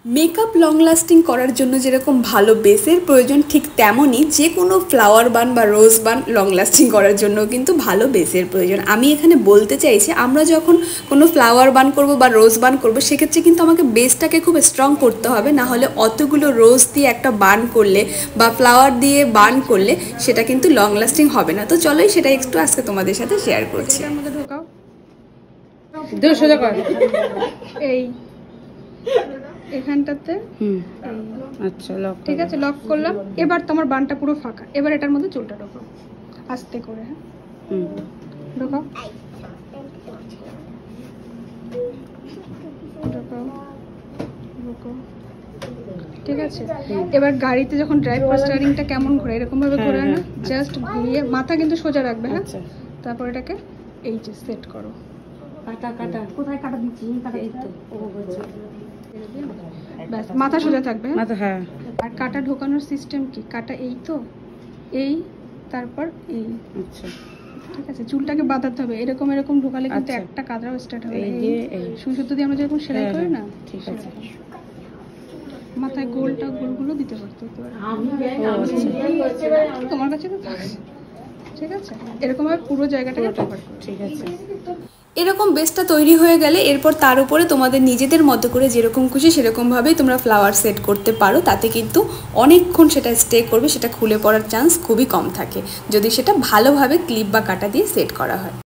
Makeup long lasting করার জন্য যেরকম ভালো বেসের প্রয়োজন, ঠিক তেমনই যে কোনো ফ্লাওয়ার বান বা রোজ বান লং লাস্টিং করার জন্য কিন্তু ভালো বেসের প্রয়োজন। আমি এখানে বলতে চাইছি, আমরা যখন কোনো ফ্লাওয়ার বান করব বা রোজ বান করব, সেক্ষেত্রে কিন্তু আমাকে বেসটাকে খুব স্ট্রং করতে হবে, না হলে অতগুলো রোজ দিয়ে একটা বান করলে বা ফ্লাওয়ার দিয়ে বান করলে সেটা কিন্তু লং লাস্টিং হবে না। তো চলোই সেটা একটু আজকে তোমাদের সাথে শেয়ার করছি। এর মধ্যে ঢোকাও, সোজা কর, এই এখানটাতে আচ্ছা লক, ঠিক আছে, লক করলাম। এবার তোমার বানটা পুরো ফাঁকা, এবার এটার মধ্যে চুলটা ঢোকাও আস্তে করে। হ্যাঁ ঢোকাও, ঢোকাও, ঢোকাও, ঠিক আছে। এবার গাড়িতে যখন ড্রাইভ করে স্টিয়ারিংটা কেমন ঘোরে, এরকম ভাবে ঘোরে না, জাস্ট ঘুরিয়ে মাথা কিন্তু সোজা রাখবে। হ্যাঁ, তারপর এটাকে এই যে সেট করো। কাটা কাটা কোথায় কাটা দিচ্ছি? এই তো, ব্যাস মাথা সোজা থাকবে। মাথা, হ্যাঁ। আর কাটা ঢোকানোর সিস্টেম কি? কাটা এই তো, এই, তারপর এই। আচ্ছা, ঠিক আছে, চুলটাকে বাঁধাতে হবে এরকম এরকম ঢোকালে কিন্তু একটা কাঁদরাও স্টার্ট হবে। এই যে সুই সুতো দিয়ে আমরা যেরকম সেলাই করি না, ঠিক আছে। মাথায় গোলটা গোলগুলো দিতে পারতো তোমার কাছে তো থাকে। ঠিক আছে, এরকম ভাবে পুরো জায়গাটাকে কভার করো। ঠিক আছে। এরকম বেসটা তৈরি হয়ে গেলে এরপর তার উপরে তোমাদের নিজেদের মতো করে যেরকম খুশি সেরকমভাবেই তোমরা ফ্লাওয়ার সেট করতে পারো। তাতে কিন্তু অনেকক্ষণ সেটা স্টে করবে, সেটা খুলে পড়ার চান্স খুবই কম থাকে যদি সেটা ভালোভাবে ক্লিপ বা কাটা দিয়ে সেট করা হয়।